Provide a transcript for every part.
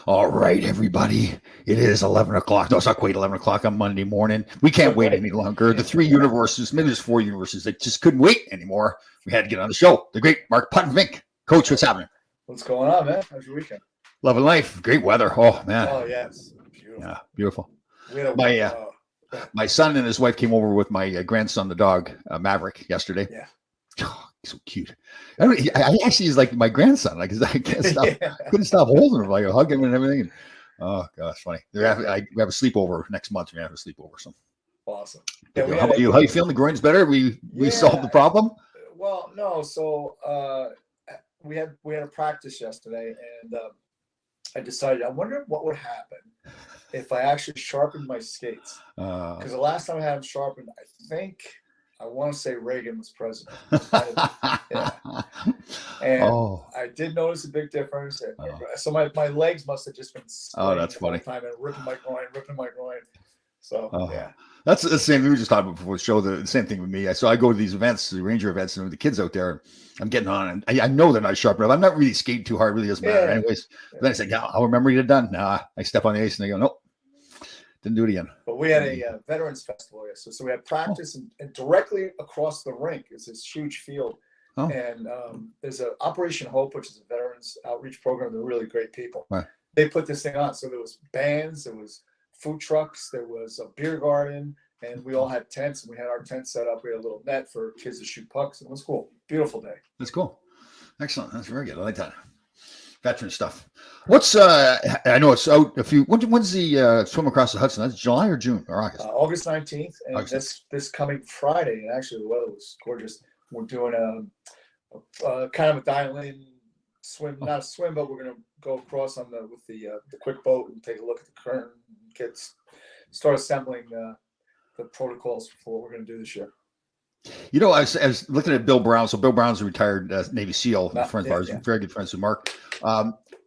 All right, everybody. It is 11 o'clock. No, it's not quite 11 o'clock on Monday morning. We can't wait any longer. The three universes, maybe there's four universes that just couldn't wait anymore. We had to get on the show. The great Mark Puttenvink. Coach, what's happening? What's going on, man? How's your weekend? Loving life. Great weather. Oh, man. Oh, yes. Beautiful. Yeah, beautiful. We had a, My son and his wife came over with my grandson, the dog, Maverick, yesterday. Yeah. Oh, he's so cute. I actually is like my grandson. Like I can't stop, couldn't stop holding him, like hug him and everything. Oh gosh, funny. We have a sleepover next month. We have a sleepover. So awesome. Yeah, how about you? How you feeling? The groin's better. We solved the problem. Well, no. So we had a practice yesterday, and I decided I wonder what would happen if I actually sharpened my skates. Because the last time I had them sharpened, I want to say Reagan was president. Yeah. And I did notice a big difference. So my legs must have just been that's funny. Time and ripping my groin. So yeah. That's the same. We were just talking about before the show. The same thing with me. So I go to these events, the Ranger events, and the kids out there. I'm getting on, and I know they're not sharp enough. I'm not really skating too hard. Really doesn't matter. Anyways, then I said, "Yeah, I'll remember you're done." Nah, I step on the ice and they go, "Nope, didn't do it again." But we had a veterans festival yesterday, so we had practice, and directly across the rink is this huge field, and there's an Operation Hope, which is a veterans outreach program. They're really great people. Right. They put this thing on, so there was bands, there was food trucks, there was a beer garden, and we all had tents, and we had our tent set up. We had a little net for kids to shoot pucks, and it was cool. Beautiful day. That's cool. Excellent. That's very good. I like that. Veteran stuff. What's I know it's out a few. When's the swim across the Hudson? That's July or June or August? August 19th, and this coming Friday. And actually, the weather was gorgeous. We're doing a kind of a dial-in swim, not a swim, but we're going to go across with the quick boat and take a look at the current. Kids start assembling the protocols for what we're going to do this year. You know, I was looking at Bill Brown. So Bill Brown's a retired Navy SEAL, friend of ours, very good friends with Mark.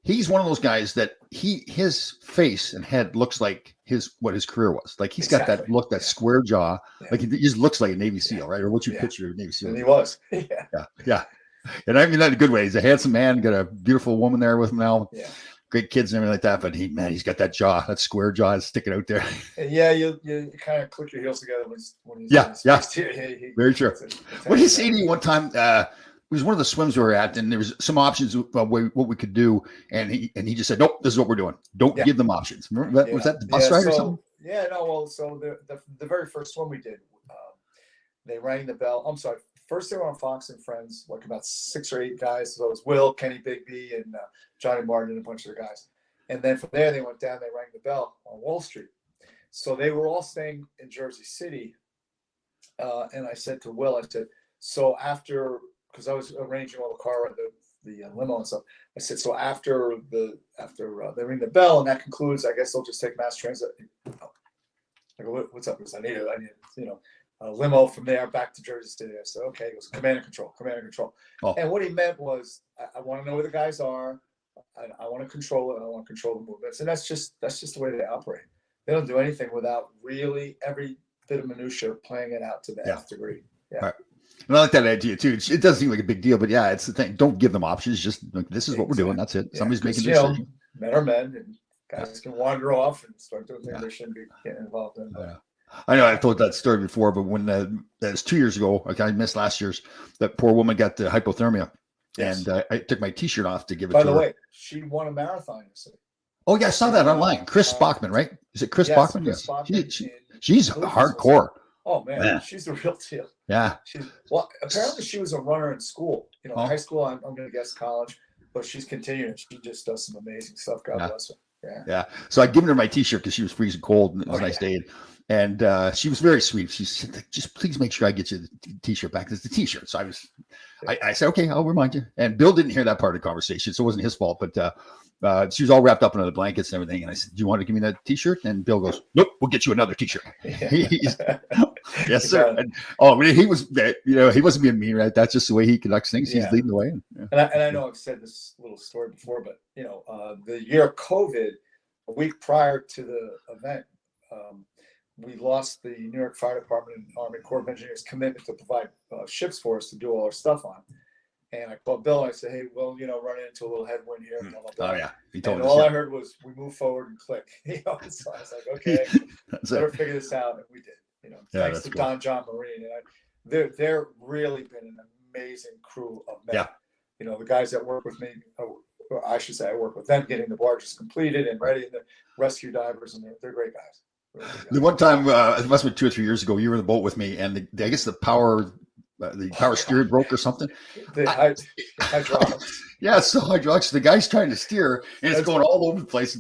He's one of those guys that his face and head looks like what his career was. Like he's got that look, that square jaw. Yeah. Like he just looks like a Navy SEAL, right? Or what you picture of Navy SEAL. And he was. Yeah. And I mean that in a good way. He's a handsome man, got a beautiful woman there with him now. Yeah. Great kids and everything like that, but he's got that jaw, that square jaw is sticking out there. And you kind of click your heels together when he's very true. What did he say to you one time? It was one of the swims we were at, and there was some options of what we could do, and he just said, "Nope, this is what we're doing. Don't give them options." Remember that? Was that the bus ride or something? Yeah, no. Well, so the very first swim we did, they rang the bell. I'm sorry. First, they were on Fox and Friends, like about 6 or 8 guys. So it was Will, Kenny Bigby, and Johnny Martin, and a bunch of the guys. And then from there, they went down. They rang the bell on Wall Street. So they were all staying in Jersey City. And I said to Will, so after, because I was arranging all the car, the limo and stuff. I said, so after they ring the bell and that concludes, I guess they'll just take mass transit. I go, what's up? Because I need a limo from there back to Jersey City. I said, okay. He goes, command and control. Oh. And what he meant was, I want to know where the guys are. I want to control it. I want to control the movements. And that's just the way they operate. They don't do anything without really every bit of minutia playing it out to the nth degree. Yeah. Right. And I like that idea too. It does seem like a big deal, but yeah, it's the thing. Don't give them options. Just like, this is what we're doing. That's it. Yeah. Somebody's making a decision. Men are men, and guys can wander off and start doing things they shouldn't be getting involved in. Yeah. I know I've told that story before, but when that was 2 years ago, like I missed last year's, that poor woman got the hypothermia. Yes. And I took my T-shirt off to give it to her. By the way, she won a marathon yesterday. Oh, yeah, I saw that online. Chris Bachman, right? Is it Chris Bachman? Chris Bachman. She's hardcore. Oh, man. She's the real deal. Yeah. Apparently she was a runner in school. High school, I'm going to guess college, but she's continuing. She just does some amazing stuff. God bless her. Yeah. So I'd given her my T-shirt because she was freezing cold and it was a nice day. And she was very sweet. She said, just please make sure I get you the T-shirt back. It's the T-shirt. So I said, okay, I'll remind you. And Bill didn't hear that part of the conversation, so it wasn't his fault. But she was all wrapped up in the blankets and everything. And I said, do you want to give me that T-shirt? And Bill goes, nope, we'll get you another T-shirt. Yes, sir. And, he was, he wasn't being mean, right? That's just the way he conducts things. He's leading the way. And I know I've said this little story before, but, the year of COVID, a week prior to the event, we lost the New York Fire Department and Army Corps of Engineers commitment to provide ships for us to do all our stuff on. And I called Bill and I said, hey, well, running into a little headwind here. Blah, blah, blah. Oh yeah, he told And us. all Yeah. I heard was we move forward and click. So I was like, okay, That's better it. figure this out, and we did. Yeah, Thanks that's to cool. Don John Marine, and they're really been an amazing crew of men. Yeah. The guys that work with me, or I should say, I work with them getting the barges completed and ready, and the rescue divers, and they're great guys. Really good guys. The one time, it must have been 2 or 3 years ago, you were in the boat with me, and I guess the power steer broke or something. The hydraulics. Yeah, so hydraulics. The guy's trying to steer, and it's going all over the place.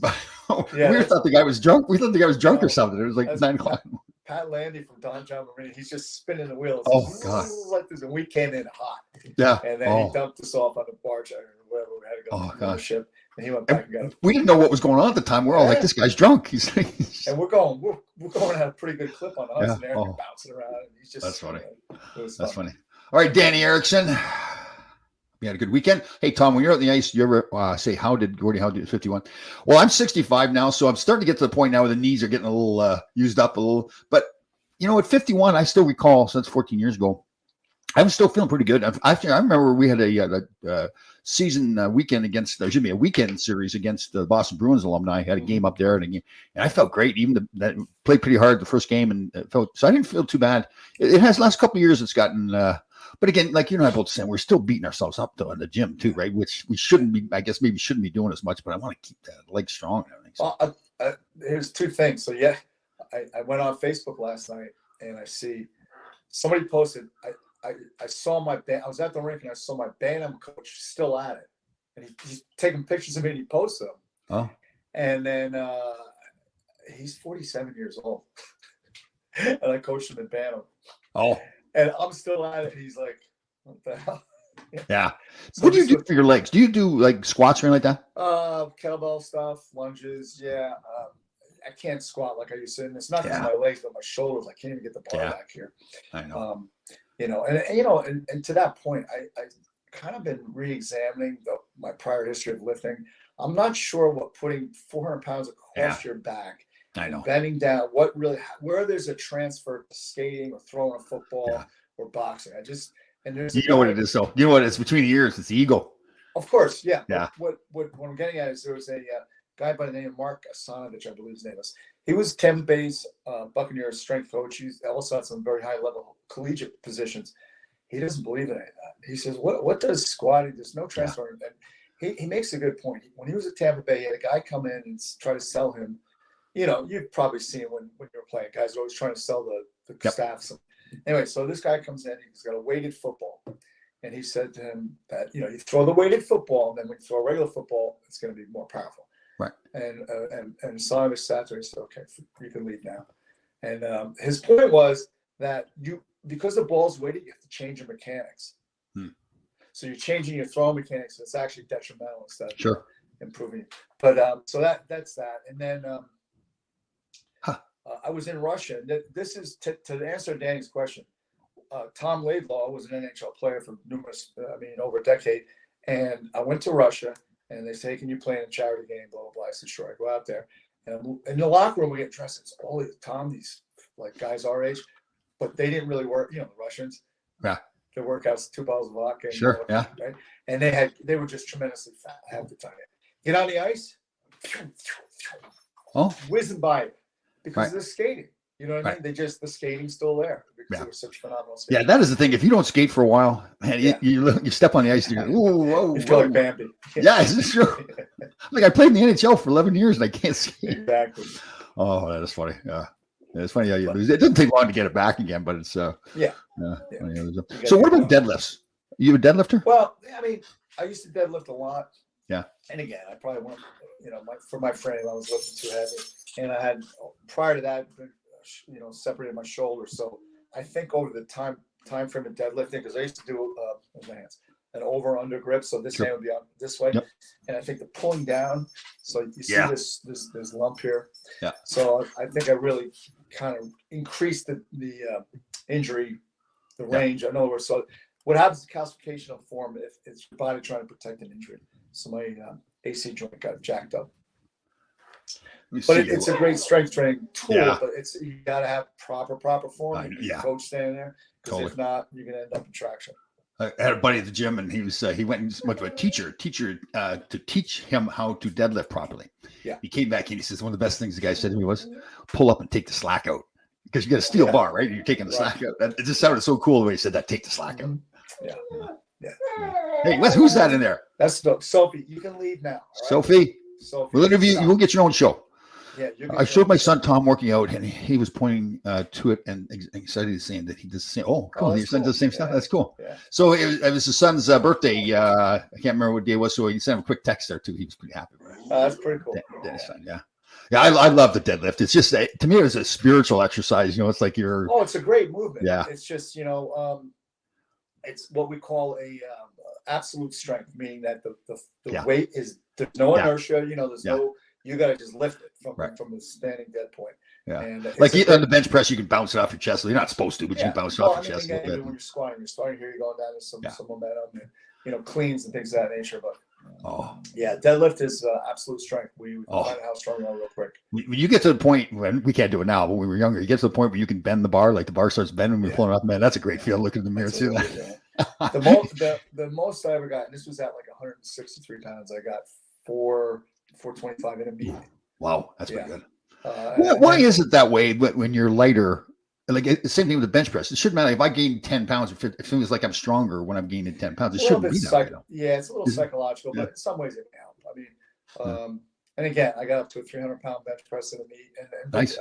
Yeah, we thought the guy was drunk. We thought the guy was drunk or No, something. It was like that's 9 o'clock. Pat Landy from Don John Marine, he's just spinning the wheels. Oh, God. Like this, and we came in hot. Yeah. And then he dumped us off on the barge or whatever. We had to go on the ship, and he went back and got us. We didn't know what was going on at the time. We're all like, "This guy's drunk." He's and we're going at a pretty good clip on us, Yeah. and they're bouncing around. And he's just That's funny. It was That's fun. funny. All right, Danny Erickson. We had a good weekend. Hey, Tom, when you're out on the ice, do you ever say, how did 51? Well, I'm 65 now, so I'm starting to get to the point now where the knees are getting a little used up a little. But, at 51, I still recall, since 14 years ago, I'm still feeling pretty good. I remember we had a season weekend a weekend series against the Boston Bruins alumni. I had a game up there, and I felt great. Even that played pretty hard the first game, and so I didn't feel too bad. It has last couple of years. It's gotten, but again, like you and I both saying, we're still beating ourselves up though in the gym too, right? Which we shouldn't be. I guess maybe shouldn't be doing as much, but I want to keep that leg strong and everything. So. Well, here's two things. So yeah, I went on Facebook last night, and I see somebody posted. I saw my band. I was at the rink and I saw my Bantam coach still at it, and he's taking pictures of me and he posts them. Oh, and then he's 47 years old, and I coached him in Bantam. Oh, and I'm still at it. And he's like, "What the hell?" Yeah. So What do you do for your legs? Do you do like squats or anything like that? Kettlebell stuff, lunges. Yeah. I can't squat like I used to. And it's not just Yeah. my legs, but my shoulders. I can't even get the bar Yeah. back here. I know. And to that point, I kind of been re-examining my prior history of lifting. I'm not sure what putting 400 pounds across your back, I know. bending down, where there's a transfer to skating or throwing a football or boxing. There's You know what it is, though. You know what it's between the ears. It's the ego. Of course, yeah. Yeah. What I'm getting at is there was a guy by the name of Mark Asanovich, I believe his name is. He was Tampa Bay's Buccaneers strength coach. He's also had some very high level collegiate positions. He doesn't believe in any of that. He says, "What does squatting? There's no transfer." And he makes a good point. When he was at Tampa Bay, he had a guy come in and try to sell him. You've probably seen it when you were playing. Guys are always trying to sell the staff some. Anyway, so this guy comes in. He's got a weighted football, and he said to him that you throw the weighted football, and then when you throw a regular football, it's going to be more powerful. Right. And Simon sat there and said, "Okay, you can leave now." And his point was that because the ball's weighted, you have to change your mechanics. So you're changing your throw mechanics, and it's actually detrimental instead of improving. But so that's that. And then I was in Russia. This is to answer Danny's question. Tom Laidlaw was an NHL player for over a decade. And I went to Russia, and they say, "Can you play in a charity game?" Blah, blah, blah. I said, "Sure." I go out there. And in the locker room, we get dressed. It's all these like guys our age, but they didn't really work. The Russians. Yeah. Their workouts, 2 bottles of vodka. Sure. Yeah. Right. And they were just tremendously fat half the time. Get on the ice. Whizzing by it because they're skating. You know what I mean? The skating's still there because they were such phenomenal skaters. Yeah, that is the thing. If you don't skate for a while, man, you step on the ice, and you go, whoa. You feel like Bambi. Yeah, it's true. Like I played in the NHL for 11 years and I can't skate. Exactly. Oh, that is funny. Yeah. It's funny how you lose. It doesn't take long to get it back again, but it's So what about deadlifts? You a deadlifter? Well, I used to deadlift a lot. Yeah. And again, I probably went, for my frame, I was lifting too heavy. And I had, prior to that, separated my shoulder. So I think over the time frame of deadlifting, because I used to do an over under grip. So this hand would be on this way. Yep. And I think the pulling down. So you see this lump here. Yeah. So I think I really kind of increased the injury, the range. In other words, so what happens is calcification will form if it's your body trying to protect an injury. So my AC joint got jacked up. But it's a great strength training tool, but you got to have proper form. Coach standing there, because if not, you're going to end up in traction. I had a buddy at the gym, and he went to a teacher to teach him how to deadlift properly. Yeah. He came back and he says one of the best things the guy said to me was, "Pull up and take the slack out," because you got a steel bar, right? You're taking the slack out. It just sounded so cool the way he said that. Take the slack out. Yeah. Yeah. Hey, who's that in there? That's Sophie. You can leave now. Right? Sophie. Sophie. We'll interview you. You will get your own show. Yeah. I showed my son Tom working out, and he was pointing to it and excited, saying that he does the same. Oh, cool! Your son does the same stuff. That's cool. Yeah. So it was his son's birthday. I can't remember what day it was, so he sent him a quick text there too. He was pretty happy with it. That's pretty cool. Dennis son, yeah. Yeah, I love the deadlift. It's just to me, it was a spiritual exercise. You know, it's like you're. Oh, it's a great movement. Yeah. It's just it's what we call a absolute strength, meaning that the weight is there's no inertia. You know, there's no. You got to just lift it from the standing dead point. Yeah. And like on the bench press, you can bounce it off your chest. You're not supposed to, but you can bounce it off your chest a little bit. When you're squatting here, you're going down to some momentum and cleans and things of that nature. But deadlift is absolute strength. We find out how strong you are real quick. When you get to the point when we can't do it now, but when we were younger, you get to the point where you can bend the bar, like the bar starts bending when you're pulling it up. Man, that's a great feel. Look in the mirror, see that. The most I ever got, and this was at like 163 pounds. I got 425 in a meet. Wow, that's pretty good. Why is it that way? But when you're lighter, like the same thing with the bench press, it shouldn't matter if I gain 10 pounds. It feels like I'm stronger when I'm gaining 10 pounds. It shouldn't be that way. Yeah, it's a little psychological, but in some ways it can help. I mean, and again, I got up to a 300-pound bench press in a meet, and nice.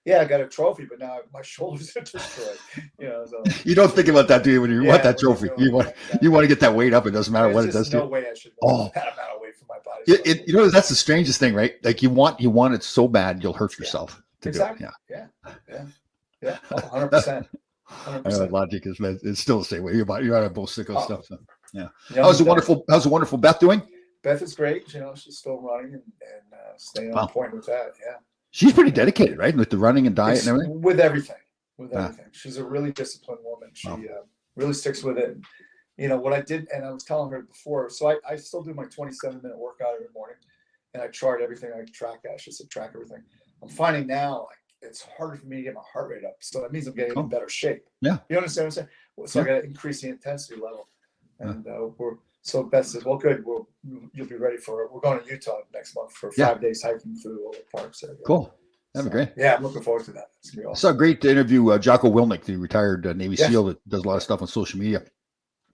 I got a trophy, but now my shoulders are destroyed. So you don't think about that, do you? When you want that trophy, you want to get that weight up. It doesn't matter what it does. No way I should that amount of weight for my body. That's the strangest thing, right? Like you want it so bad, you'll hurt yourself. Exactly. Yeah. 100%. I know logic is it's still the same way. You're out of both sicko stuff. So, yeah. How's the wonderful Beth doing? Beth is great. She's still running and staying on point with that. Yeah. She's pretty dedicated, right? With the running and diet and everything. With everything. She's a really disciplined woman. She really sticks with it. And, what I did, and I was telling her before, so I still do my 27-minute workout every morning, and I chart everything. I track everything. I'm finding now it's harder for me to get my heart rate up. So that means I'm getting in better shape. Yeah. You understand what I'm saying? So I got to increase the intensity level. And so Beth says, well, good. You'll be ready for it. We're going to Utah next month for 5 days hiking through all the parks there. Cool. That'd be great. Yeah, I'm looking forward to that. It's going to be awesome. I saw a great interview, Jocko Willink, the retired Navy SEAL that does a lot of stuff on social media.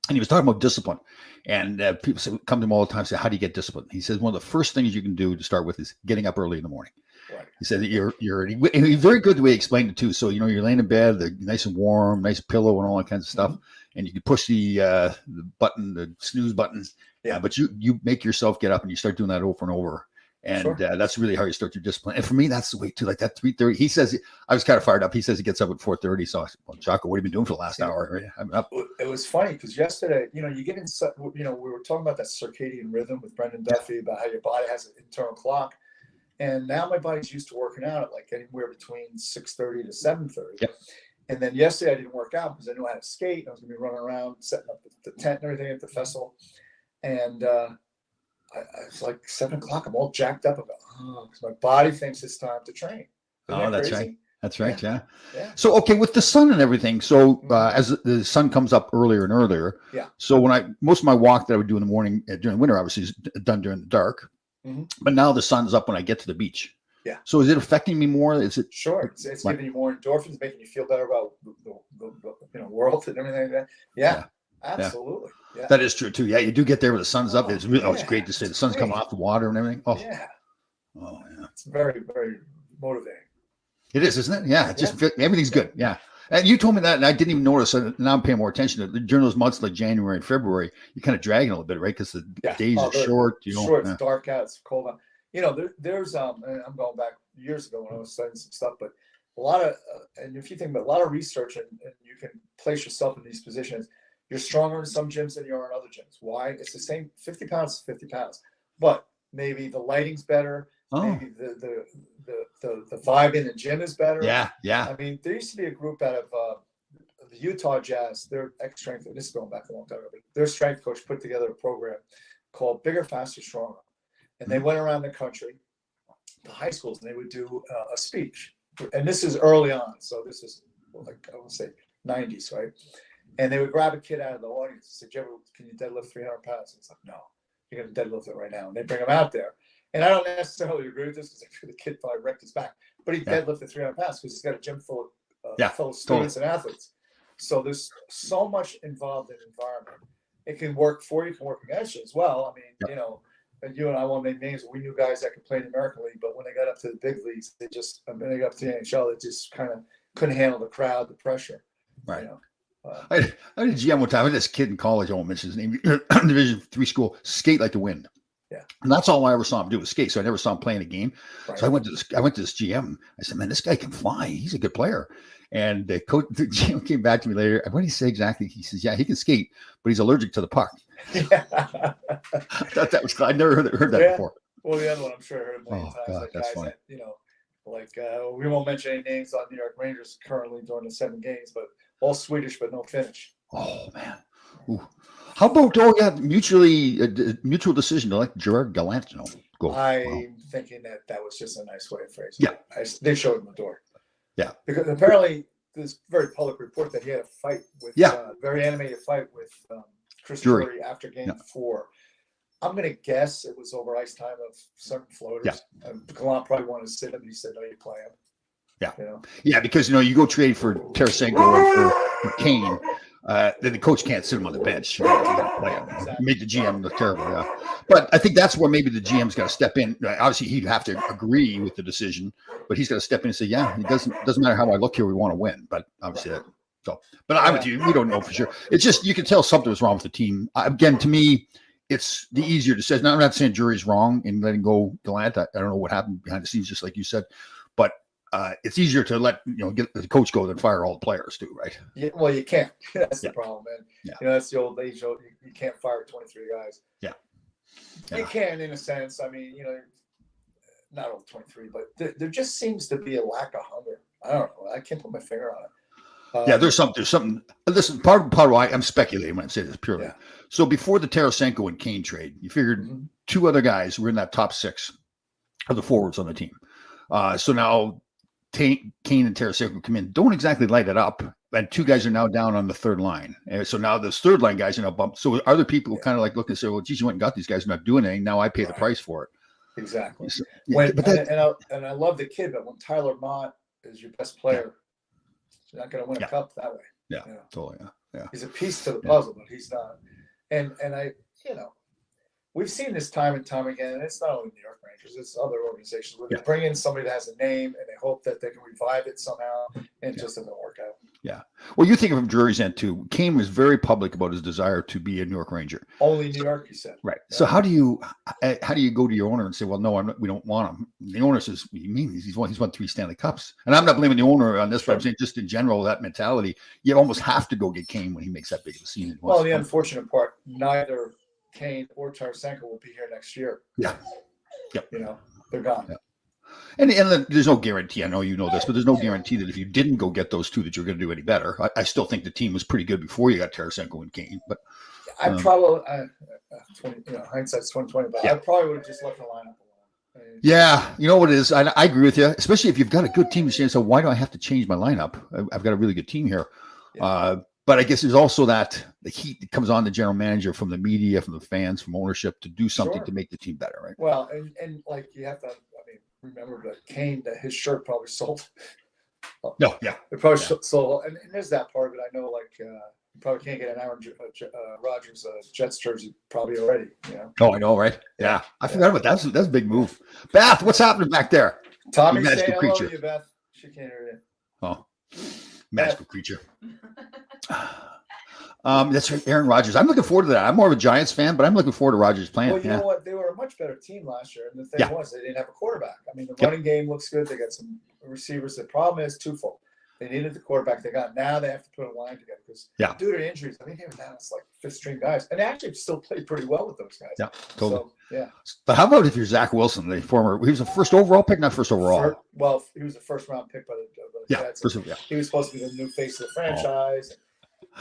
And he was talking about discipline. And people come to him all the time and say, how do you get discipline? He says, one of the first things you can do to start with is getting up early in the morning. Right. He said that you're very good the way he explained it too. So, you're laying in bed, nice and warm, nice pillow and all that kinds of stuff. And you can push the button, the snooze button. Yeah. But you make yourself get up and you start doing that over and over. And that's really how you start your discipline. And for me, that's the way too, like that 3:30. He says, I was kind of fired up. He says he gets up at 4:30. So I said, well, Jocko, what have you been doing for the last hour? Right? I'm up. It was funny because yesterday, you get in, we were talking about that circadian rhythm with Brendan Duffy about how your body has an internal clock. And now my body's used to working out at like anywhere between 6:30 to 7:30. Yep. And then yesterday I didn't work out because I knew I had to skate. I was going to be running around, setting up the tent and everything at the festival. And I was like 7 o'clock. I'm all jacked up about because my body thinks it's time to train. Isn't that's crazy? Right. That's right. Yeah. So, okay, with the sun and everything. So as the sun comes up earlier and earlier. Yeah. So most of my walk that I would do in the morning during the winter, obviously is done during the dark. Mm-hmm. But now the sun's up when I get to the beach. Yeah. So is it affecting me more? Is it? Sure. It's giving you more endorphins, making you feel better about the world and everything like that. Yeah. Absolutely. Yeah. That is true too. Yeah, you do get there when the sun's up. It's really it's great to see the sun's coming off the water and everything. Oh yeah. Oh yeah. It's very, very motivating. It is, isn't it? Yeah. It's just everything's good. Yeah. And you told me that, and I didn't even notice. And now I'm paying more attention to during those months like January and February. You're kind of dragging a little bit, right? Because the days are short. Short. It's dark out. It's cold out. There's and I'm going back years ago when I was studying some stuff, but a lot of and if you think about a lot of research and you can place yourself in these positions, you're stronger in some gyms than you are in other gyms. Why? It's the same. 50 pounds is 50 pounds, but maybe the lighting's better. Maybe the vibe in the gym is better. Yeah. I mean, there used to be a group out of the Utah Jazz. Their strength. This is going back a long time ago. But their strength coach put together a program called Bigger, Faster, Stronger, and they went around the country, the high schools, and they would do a speech. And this is early on, so this is like I would say 90s, right? And they would grab a kid out of the audience and say, can you deadlift 300 pounds? And it's like, no, you're going to deadlift it right now. And they bring him out there. And I don't necessarily agree with this because the kid probably wrecked his back, but he deadlifted 300 pounds because he's got a gym full of students and athletes. So there's so much involved in environment. It can work for you, can work against you as well. I mean, you know, and you and I won't name names. We knew guys that could play in the American League, but when they got up to the big leagues, they got up to the NHL, they just kind of couldn't handle the crowd, the pressure. Right. You know? I had a GM one time. I had this kid in college. I won't mention his name. Division III school, skate like the wind. Yeah. And that's all I ever saw him do was skate. So I never saw him playing a game. Right. So I went to this GM. I said, man, this guy can fly. He's a good player. And the GM came back to me later. And what did he say exactly? He says, yeah, he can skate, but he's allergic to the puck. Yeah. I thought that was, I never heard that before. Well, the other one, I'm sure I heard a million times. God, like that's guys funny. that, you know, like we won't mention any names on New York Rangers currently during the 7 games, but all Swedish, but no Finnish. Oh, man. Ooh. How about mutual decision to let Gerard Gallant go? I'm thinking that was just a nice way of phrasing it. Yeah. They showed him the door. Yeah. Because apparently this very public report that he had a fight with, very animated fight with Chris Drury after game 4. I'm going to guess it was over ice time of certain floaters. Yeah. Gallant probably wanted to sit him. He said, no, you play him. Yeah. You know? Yeah, because, you know, you go trade for Tarasenko and for Kane. Then the coach can't sit him on the bench. You gotta play him. Exactly. Make the GM look terrible. Yeah, but I think that's where maybe the GM's got to step in. Obviously, he'd have to agree with the decision, but he's got to step in and say, "Yeah, it doesn't matter how I look here. We want to win." But obviously, but I'm with you. We don't know for sure. It's just you can tell something was wrong with the team. Again, to me, it's the easier decision. I'm not saying Drury's wrong in letting go Gallant. I don't know what happened behind the scenes, just like you said, but. It's easier to let get the coach go than fire all the players too, right? Yeah, well, you can't. That's the problem, man. Yeah. You know, that's the old age. You can't fire 23 guys. Yeah. You can, in a sense. I mean, you know, not all 23, but there just seems to be a lack of hunger. I don't know. I can't put my finger on it. There's something. Listen, part of why I'm speculating when I say this purely. Yeah. So before the Tarasenko and Kane trade, you figured 2 other guys were in that top 6 of the forwards on the team. So now. Kane and Tarasenko come in, don't exactly light it up, and 2 guys are now down on the 3rd line. And so now those 3rd line guys are now bumped. So other people kind of like look and say, well, geez, you went and got these guys, not doing anything. Now I pay the price for it. Exactly. So, and I love the kid, but when Tyler Mott is your best player, you're not going to win a cup that way. Yeah, totally. Yeah. He's a piece to the puzzle, but he's not. And I, you know, we've seen this time and time again, and it's not only New York Rangers, it's other organizations where they bring in somebody that has a name and they hope that they can revive it somehow, and it just doesn't work out. Yeah. Well, you think of Drury's end too. Kane was very public about his desire to be a New York Ranger. Only New York, he said. Right. So how do you go to your owner and say, well, no, we don't want him? The owner says, what do you mean? He's won 3 Stanley Cups. And I'm not blaming the owner on this, but I'm saying just in general, that mentality, you almost have to go get Kane when he makes that big of a scene. Well, the unfortunate part, neither Kane or Tarasenko will be here next year. Yeah. Yep. You know, they're gone. Yeah. And there's no guarantee. I know you know this, but there's no guarantee that if you didn't go get those 2 that you're going to do any better. I still think the team was pretty good before you got Tarasenko and Kane. But I probably, hindsight's 2020, but I probably would have just left the lineup alone. Yeah, you know what it is. I agree with you, especially if you've got a good team. So why do I have to change my lineup? I've got a really good team here. Yeah. But I guess there's also that the heat that comes on the general manager from the media, from the fans, from ownership to do something to make the team better, right? Well, and like you have to, remember that Kane, that his shirt probably sold. No, yeah. It probably sold. And there's that part of it. I know, like, you probably can't get an Aaron Rodgers Jets jersey probably already, you know? Oh, I know, right? Yeah. I forgot about that. That's a big move. Beth, what's happening back there? Tommy's saying hello to you, Beth. She can't hear you. Oh. Magical creature. That's right, Aaron Rodgers. I'm looking forward to that. I'm more of a Giants fan, but I'm looking forward to Rodgers playing. Well, you know what? They were a much better team last year, and the thing was they didn't have a quarterback. I mean, the running game looks good. They got some receivers. The problem is twofold. They needed the quarterback. Now they have to put a line together because due to injuries, I mean, they were down to like 5th-string guys, and they actually still played pretty well with those guys. Yeah, totally. So, But how about if you're Zach Wilson, he was a first overall pick, not first overall. He was a first-round pick by the Jets. He was supposed to be the new face of the franchise.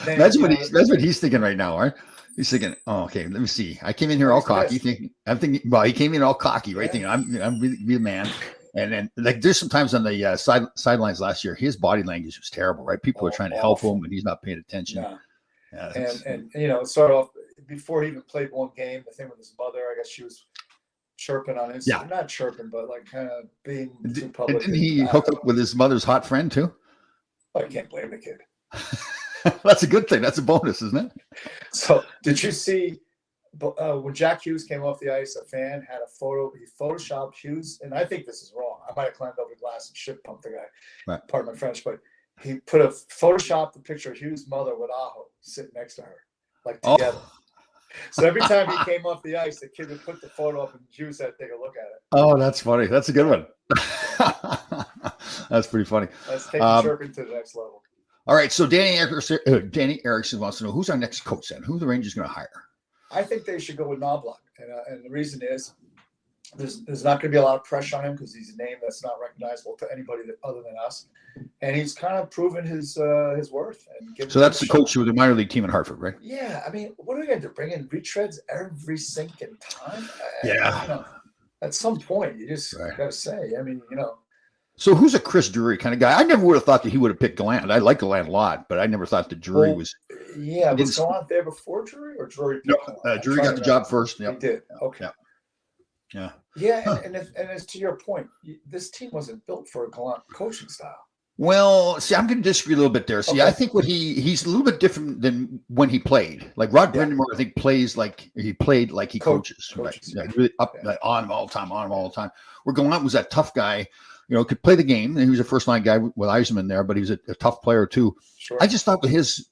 That's what he's thinking right now, right? He's thinking, oh, okay, let me see. I came in here all cocky. I'm thinking, well, he came in all cocky, right? Thinking, I'm really the man. And then, like, there's sometimes on the sidelines last year, his body language was terrible, right? People are trying to help him, and he's not paying attention. Yeah, and it started off before he even played one game. The thing with his mother, I guess she was chirping on Instagram, yeah. not chirping, but like kind of being too And public. didn't he hook up with his mother's hot friend too? I can't blame the kid. That's a good thing. That's a bonus, isn't it? So did you see when Jack Hughes came off the ice, a fan had a photo. He photoshopped Hughes, and I think this is wrong. I might have climbed over the glass and shit pumped the guy. Right. Pardon my French, but he put a photoshopped the picture of Hughes' mother with Aho sitting next to her, like together. Oh. So every time he came off the ice, the kid would put the photo up, and Hughes had to take a look at it. Oh, that's funny. That's a good one. That's pretty funny. Let's take chirping to the next level. All right. So Danny Erickson wants to know who's our next coach then? Who are the Rangers going to hire? I think they should go with Knobloch, and the reason is there's not going to be a lot of pressure on him because he's a name that's not recognizable to anybody other than us, and he's kind of proven his worth. And so that's the coach with the minor league team in Hartford, right? Yeah, I mean, what are we going to do? Bring in retreads every sinking time? Yeah. At some point, you just Right. got to say. I mean, So who's a Chris Drury kind of guy? I never would have thought that he would have picked Gallant. I like Gallant a lot, but I never thought that Drury was. Yeah, was Gallant there before Drury, or Drury? No, Drury got the job first. Yep. He did. Okay. Yep. Yeah. Yeah, and as to your point, this team wasn't built for a Gallant coaching style. Well, see, I'm going to disagree a little bit there. See, Okay. I think he's a little bit different than when he played. Like Rod Brindamore, I think he played like he coaches. Right? Yeah, really up on him all the time, Where Gallant was that tough guy, could play the game, and he was a first line guy with Eisenman there, but he was a tough player too. Sure. I just thought his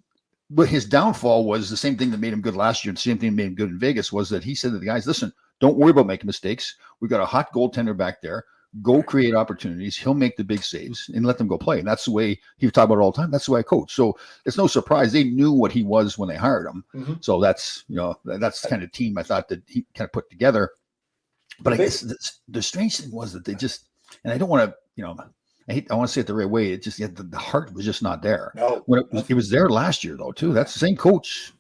downfall was the same thing that made him good last year, and the same thing that made him good in Vegas was that he said to the guys, "Listen, don't worry about making mistakes. We've got a hot goaltender back there. Go create opportunities. He'll make the big saves and let them go play." And that's the way he was talking about it all the time. That's the way I coach. So it's no surprise they knew what he was when they hired him. Mm-hmm. So that's that's the kind of team I thought that he kind of put together. But I guess the strange thing was that they just, and I don't want to, I want to say it the right way. It just the heart was just not there. No, when it was there last year though too. That's the same coach.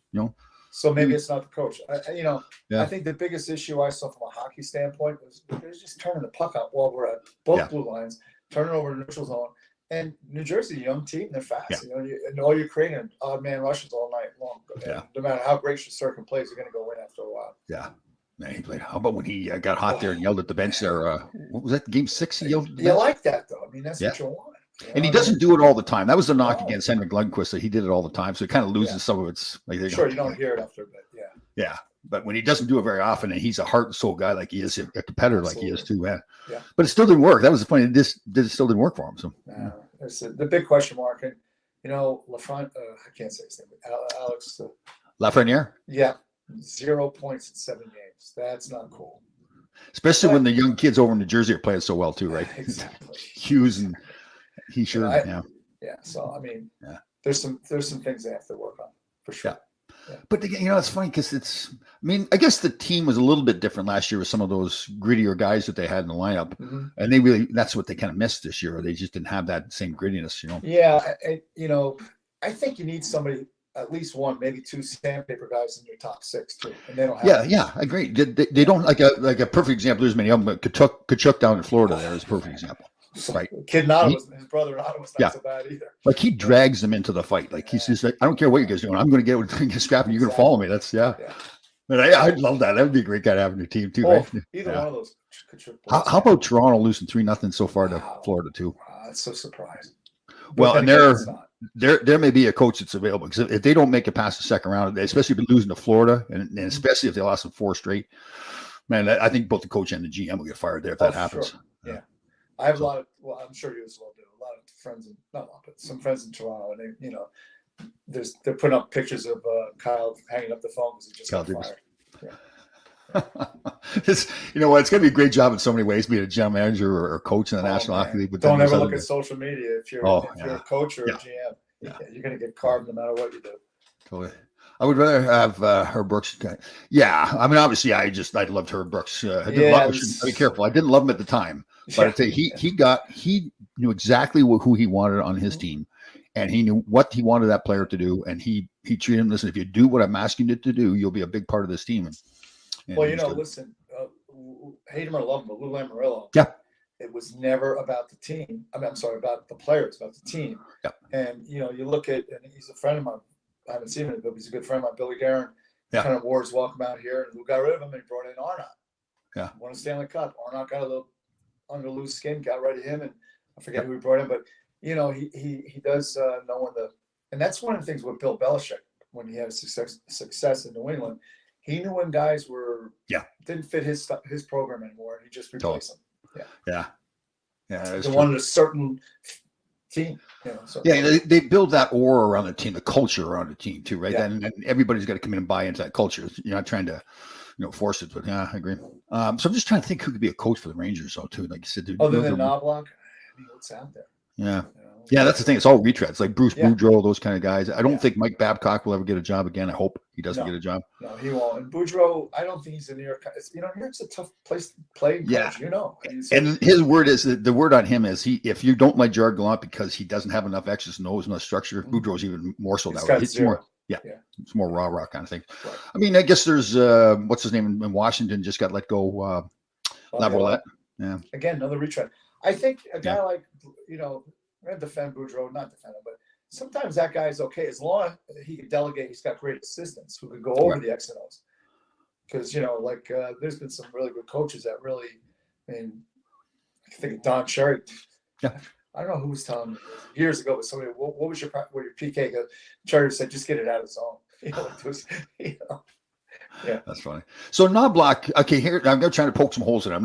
So maybe it's not the coach. Yeah. I think the biggest issue I saw from a hockey standpoint was they're just turning the puck out while we're at both blue lines, turning over the neutral zone. And New Jersey, young team, they're fast. Yeah. And all you're creating odd man rushes all night long. Yeah. No matter how great Shesterkin plays, you're going to go in after a while. Yeah. Man, he played. How about when he got hot there and yelled at the bench there? What was that, game 6? He yelled at the bench? like that, though. I mean, that's what you want. And he doesn't do it all the time. That was the knock against Henrik Lundqvist, that he did it all the time. So it kind of loses some of its. Sure, you don't hear it after a bit. Yeah. Yeah. But when he doesn't do it very often, and he's a heart and soul guy like he is, a competitor like he is too, man. Yeah. But it still didn't work. That was the point. It still didn't work for him. So the big question mark. And, Lafreniere, I can't say his name, Alex. Lafreniere? Yeah. 0 points in 7 games. That's not cool. Especially when the young kids over in New Jersey are playing so well too, right? Exactly. Hughes and he sure. Yeah. So I mean, there's some things they have to work on for sure. Yeah. But it's funny because I guess the team was a little bit different last year with some of those grittier guys that they had in the lineup, and that's what they kind of missed this year. They just didn't have that same grittiness, Yeah, I think you need somebody, at least one, maybe two sandpaper guys in your top 6 too, and they don't have. Yeah, I agree. They don't like a perfect example. There's many of them. But Kachuk down in Florida there is a perfect example. Right. Kid Nada his brother Nada was not so bad either. Like he drags them into the fight. Like he's just like, I don't care what you guys are doing. I'm going to get scrapping. You're going to follow me. That's But I'd love that. That would be a great guy to have in your team too. Right? Either one of those. How about Toronto losing 3-0 so far to Florida too? Wow, that's so surprising. Well, and there may be a coach that's available because if they don't make it past the second round, especially if they're losing to Florida, and especially if they lost them 4 straight, man, I think both the coach and the GM will get fired there if that happens. Sure. Yeah. I have a lot of, I'm sure you as well do, a lot of friends, not a lot, but some friends in Toronto, and they're putting up pictures of Kyle hanging up the phone because he just got fired. Yeah. It's going to be a great job in so many ways, being a general manager or coach in the National Hockey League. But don't ever look at social media if you're a coach or a GM. Yeah. You're going to get carved no matter what you do. Totally. I would rather have Herb Brooks. Yeah, I mean, obviously, I loved Herb Brooks. I should be careful. I didn't love him at the time, but I'd say he knew exactly who he wanted on his team, and he knew what he wanted that player to do, and he treated him. Listen, if you do what I'm asking you to do, you'll be a big part of this team. And listen, hate him or love him, but Lou Lamoriello. Yeah. It was never about the team. I mean, I'm sorry, about the players, about the team. Yeah. And you look at, and he's a friend of mine, I haven't seen him, but he's a good friend of mine, Billy Guerin. Yeah. Kind of wore his welcome out here, and who got rid of him and he brought in Arnott. Yeah. Won a Stanley Cup. Arnott got a little under loose skin, got rid of him, and I forget Yeah. who he brought in, but he does know when and that's one of the things with Bill Belichick when he had success in New England. He knew when guys didn't fit his program anymore, and he just replaced them. Yeah. They wanted a certain team. They build that aura around the team, the culture around the team too, right? Yeah. And everybody's got to come in and buy into that culture. You're not trying to, force it. But yeah, I agree. So I'm just trying to think who could be a coach for the Rangers, though, too. Like you said, other than Knobloch, what's out there? Yeah. Yeah, that's the thing. It's all retreads, like Bruce Boudreau, those kind of guys. I don't think Mike Babcock will ever get a job again. I hope he doesn't get a job. No, he won't. And Boudreau, I don't think he's in New York. New York's a tough place to play. Yeah. And his word is, the word on him is, if you don't like Gerard Gallant because he doesn't have enough X's and O's, enough structure, Boudreau's even more so that way. It's more, it's more rah-rah kind of thing. Right. I mean, I guess there's, what's his name in Washington just got let go, Lavalette. Yeah. Again, another retread. I think a guy like, I'm going to defend Boudreau, not defend him, but sometimes that guy's okay as long as he can delegate. He's got great assistants who can go over the X and O's. Because, there's been some really good coaches that really, I think of Don Cherry. Yeah. I don't know who was telling me years ago, but somebody, what was your PK? Cherry said, just get it out of zone. Yeah. That's funny. So Knobloch, okay, here, I'm trying to poke some holes in it.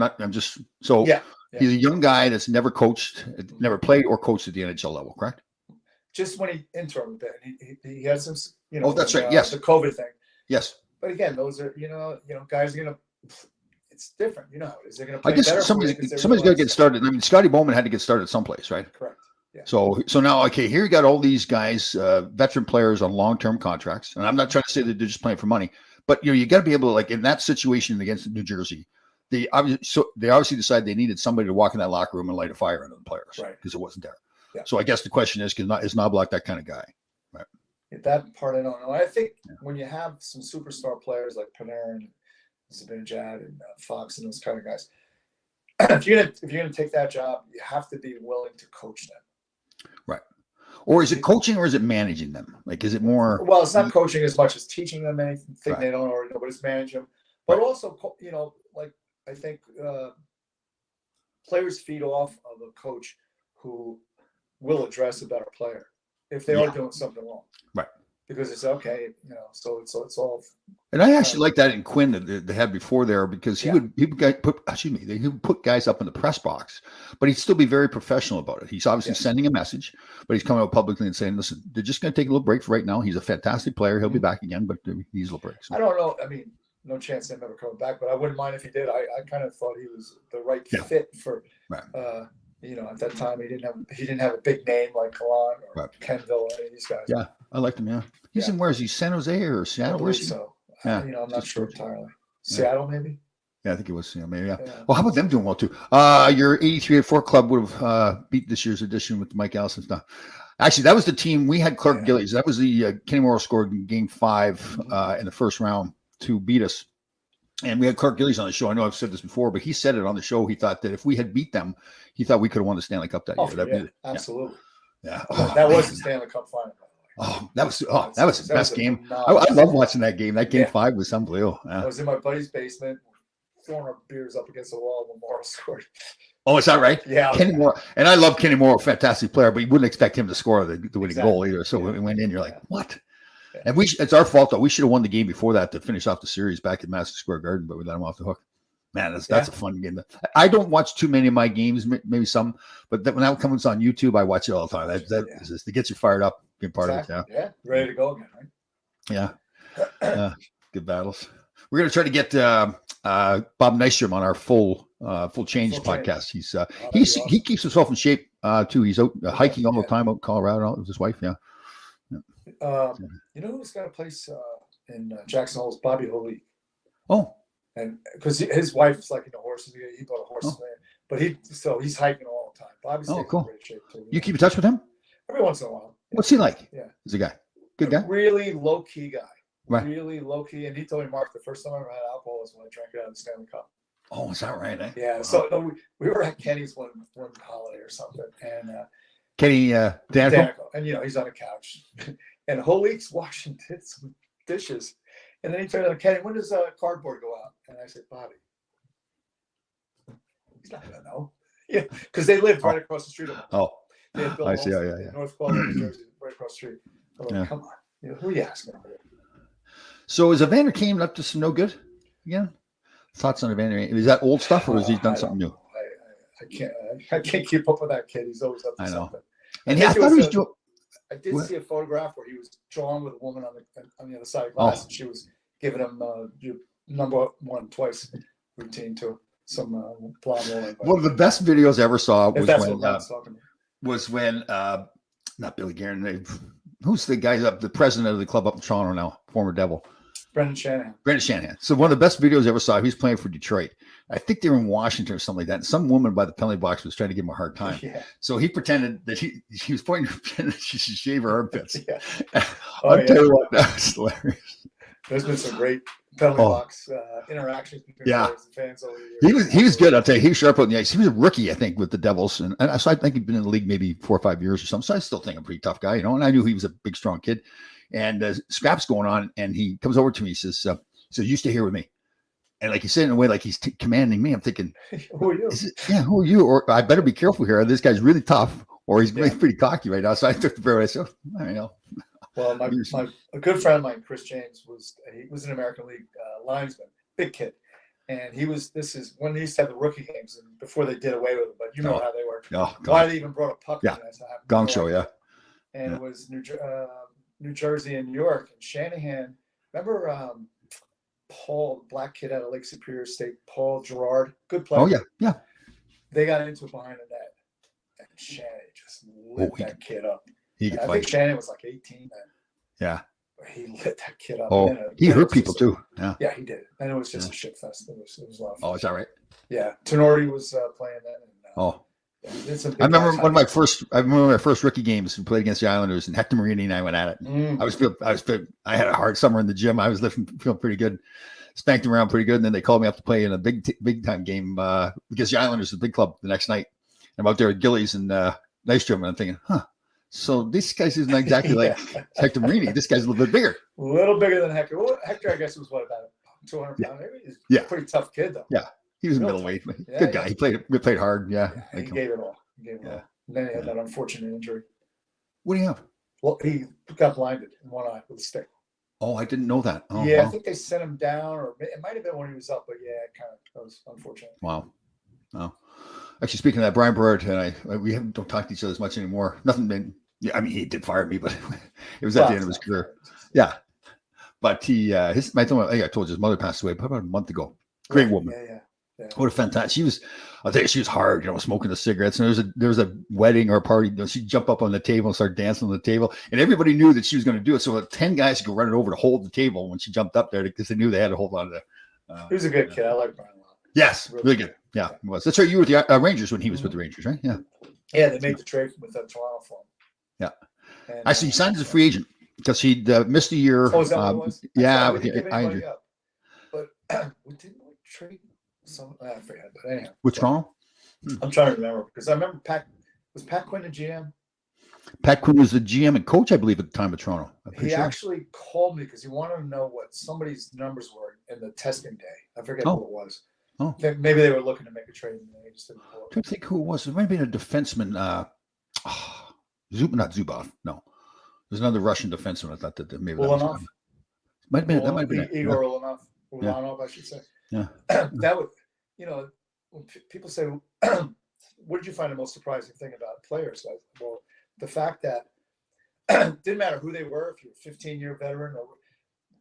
He's a young guy that's never coached, never played or coached at the NHL level, correct? Just when he interim a bit, he had some, Oh, that's right. Yes. The COVID thing. Yes. But again, those are, guys are going to, it's different. Is they're going to play I guess better? Somebody's got to get started. I mean, Scotty Bowman had to get started someplace, right? Correct. Yeah. So now, okay, here you got all these guys, veteran players on long-term contracts. And I'm not trying to say that they're just playing for money, but you got to be able to, like in that situation against New Jersey, they obviously decided they needed somebody to walk in that locker room and light a fire under the players, right? Because it wasn't there. Yeah. So I guess the question is Knobloch that kind of guy, right? That part I don't know. I think when you have some superstar players like Panarin, Zibanejad, and Fox, and those kind of guys, if you're gonna take that job, you have to be willing to coach them, right? Or is it coaching, or is it managing them? Like, is it more? Well, it's not coaching as much as teaching them anything they don't already know, but it's managing them. But also, like I think players feed off of a coach who will address a better player if they are doing something wrong, right? Because it's okay, so it's all. And I actually like that in Quinn that they had before there, because he would put guys up in the press box, but he'd still be very professional about it. He's obviously sending a message, but he's coming out publicly and saying, "Listen, they're just going to take a little break for right now. He's a fantastic player. He'll be back again, but he needs a little break." So. I don't know. I mean, no chance of him ever coming back, but I wouldn't mind if he did. I kind of thought he was the right fit for. Right. At that time he didn't have a big name like Kalan or Kenville or any of these guys. Yeah, I liked him. Yeah, he's in, where is he? San Jose or Seattle? I believe so. Yeah, I'm not sure entirely. Seattle, maybe. Yeah, I think it was. Maybe. Yeah. Well, how about them doing well too? Your 83-84 club would have beat this year's edition with Mike Allison stuff. Actually, that was the team. We had Clark Gillies. That was the Kenny Morrow scored in Game 5 in the first round to beat us. And we had Clark Gillies on the show. I know I've said this before, but he said it on the show. He thought that if we had beat them, he thought we could have won the Stanley Cup that year. Absolutely. Yeah. That was the Stanley Cup final. That was the best game. I love watching that game. That Game 5 was unbelievable. Yeah. I was in my buddy's basement throwing our beers up against the wall when Morrow scored. Oh, is that right? Yeah. Kenny Morrow. And I love Kenny Morrow, fantastic player, but you wouldn't expect him to score the winning goal either. So when we went in, you're like, what? Yeah. And it's our fault, though. We should have won the game before that to finish off the series back at Madison Square Garden, but we let him off the hook. Man, that's a fun game. I don't watch too many of my games, maybe some, but when that comes on YouTube, I watch it all the time. It gets you fired up, being part of it. Yeah, ready to go again, right? Yeah. Good battles. We're going to try to get Bob Nystrom on our full change podcast. He keeps himself in shape too. He's out hiking all the time out in Colorado with his wife. Yeah. You know who's got a place in Jackson Hole is Bobby Holy. Oh. And because his wife's like into horses, he bought a horse land, but he's hiking all the time. Bobby's in great shape too. You keep in touch with him? Every once in a while. What's he like? Yeah. He's a guy. Good guy? Really low key guy. Right. Really low key. And he told me, Mark, the first time I ever had alcohol was when I drank it out of the Stanley Cup. Oh, is that right? Yeah. Wow. So we were at Kenny's one holiday or something, and Kenny Danico? And he's on a couch, And Holik's washing some dishes. And then he turned to Kenny, when does cardboard go out? And I said, Bobby, he's not going to know. Yeah, because they lived right across the street of him. Oh, They had built I see. homes Yeah. in North Quail, New Jersey, right across the street. I'm like, Yeah. come on. Who are you asking? So is Evander Kane up to some no good again? Thoughts on Evander? Is that old stuff, or has he done something new? I can't keep up with that kid. He's always up to I know. something. And I thought he was doing. I did What? see a photograph where he was drawn with a woman on the other side of glass, and she was giving him your number one twice routine to some blonde woman. One of the best videos I ever saw If was that's when what Ron's talking about. not Billy Guerin. Who's the guy up, the president of the club up in Toronto now, former Devil? Brendan Shanahan. Brendan Shanahan. So one of the best videos I ever saw, he was playing for Detroit. I think they were in Washington or something like that. And some woman by the penalty box was trying to give him a hard time. Yeah. So he pretended that he was pointing to her, she should shave her armpits. Yeah. I'll tell you what, that was hilarious. There's been some great penalty box interactions between players and fans over the years. He was good. I'll tell you, he was sharp on the ice. He was a rookie, I think, with the Devils, and so I think he'd been in the league maybe 4 or 5 years or something. So I still think I'm a pretty tough guy, you know. And I knew he was a big, strong kid. And scraps going on, and he comes over to me. He says, "So you stay here with me." And like he said in a way like he's commanding me. I'm thinking, who are you? Who are you? Or I better be careful here. This guy's really tough, or he's pretty cocky right now. So I took the bear. I said, I know. Well, a good friend of mine, Chris James, was an American League linesman, big kid, and this is when they used to have the rookie games and before they did away with them. But you know how they were. Oh, why they even brought a puck? Yeah, in, Gong Show, yeah. And it was New Jersey and New York, and Shanahan. Remember Paul, the black kid out of Lake Superior State, Paul Gerard, good player. Oh yeah. They got into it behind the net, and Shanahan just lit that kid up. I think Shanahan was like 18 then. Yeah. But he lit that kid up. Oh, he hurt people too. Yeah. Yeah, he did. And it was just a shit fest. It was a lot of fun. Oh, is that right? Yeah. Tenorti was playing that. And, I remember one of my first rookie games we played against the Islanders, and Hector Marini and I went at it. I had a hard summer in the gym. I was feeling pretty good, spanked him around pretty good. And then they called me up to play in a big time game because the Islanders is a big club the next night. I'm out there at Gillies and Nystrom, and I'm thinking, so this guy isn't exactly like Hector Marini. This guy's a little bit bigger. A little bigger than Hector. Well, Hector, I guess, was what, about 200 pounds? Maybe he's a pretty tough kid, though. Yeah. He was middleweight. Good guy. He played hard. Yeah. He gave it all. And then he had that unfortunate injury. What do you have? Well, he got blinded in one eye with a stick. Oh, I didn't know that. Oh, yeah, wow. I think they sent him down, or it might have been when he was up, but that was unfortunate. Wow. Actually, speaking of that, Brian Burrard and we don't talk to each other as much anymore. Nothing been. Yeah, I mean, he did fire me, but it was at the end of his career. Yeah, but I told you his mother passed away about a month ago. Great woman. Yeah. What a fantastic! I'll tell you, she was hard, smoking the cigarettes. And there was a wedding or a party. She'd jump up on the table and start dancing on the table, and everybody knew that she was going to do it. So 10 guys could run it over to hold the table when she jumped up there because they knew they had to hold on to it. He was a good kid. I like Brian a lot. Yes, really good. Yeah, he was. That's right. You were with the Rangers when he was with the Rangers, right? Yeah. Yeah, they made the trade with Toronto for him. Yeah. And, actually, he signed as a free agent because he'd missed a year. Oh, is that what it was? Yeah, with the injury. But we didn't trade some. I forget. But anyhow, with Toronto. I'm trying to remember because I remember Pat Quinn the GM. Pat Quinn was the GM and coach, I believe, at the time of Toronto. He actually called me because he wanted to know what somebody's numbers were in the testing day. I forget who it was. Oh. Maybe they were looking to make a trade and they just didn't pull it. I'm trying to think who it was. It might have been a defenseman. Not Zubov. No. There's another Russian defenseman. I thought that maybe that was him. Might have been. That might have been Igor Ulanov, I should say. Yeah. That would, when people say, what did you find the most surprising thing about players? Well, the fact that didn't matter who they were, if you're a 15-year veteran or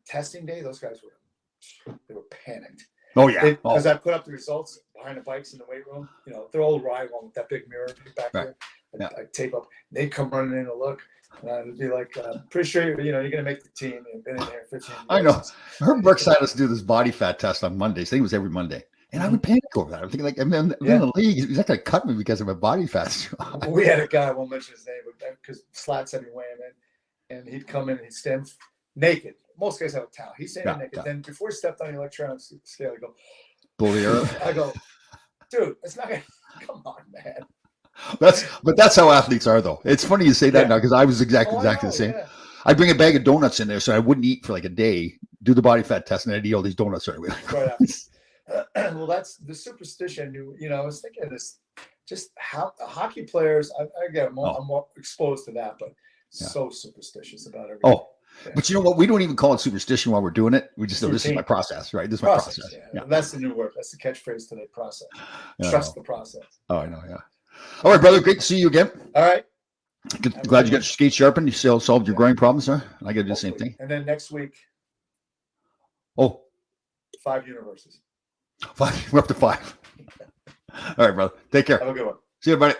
testing day, those guys were panicked. Oh yeah, because I put up the results behind the bikes in the weight room. Their old ride one with that big mirror back there. I tape up. They'd come running in to look, and I'd be like, "Pretty sure you're going to make the team. You've been in there 15 years." I know. Herb Brooks had us do this body fat test on Mondays. I think it was every Monday, and I would panic over that. I'm thinking, I'm in the league. He's not going to cut me because of my body fat. We had a guy. I won't mention his name, but because Slats had me weigh him in, and he'd come in and he'd stand naked. Most guys have a towel. He's standing naked. Yeah. Then before he stepped on the electronic scale, I go, I go, dude, it's not gonna come on, man. That's how athletes are, though. It's funny you say that now because I was exactly the same. I bring a bag of donuts in there so I wouldn't eat for like a day, do the body fat test, and I'd eat all these donuts right away. Right after. Well, that's the superstition. I was thinking of this, just how hockey players. Again, I'm more exposed to that, but so superstitious about everything. Oh, but you know what? We don't even call it superstition while we're doing it. We just know this is my process, right? This is my process. Yeah. That's the new word. That's the catchphase today. Process. Trust the process. Oh, I know. Yeah. All right, brother. Great to see you again. All right. Glad you got your skate sharpened. You still solved your growing problems, huh? I got to do the same thing. And then next week. Oh. 5 universes. 5. We're up to 5. All right, brother. Take care. Have a good one. See you, buddy.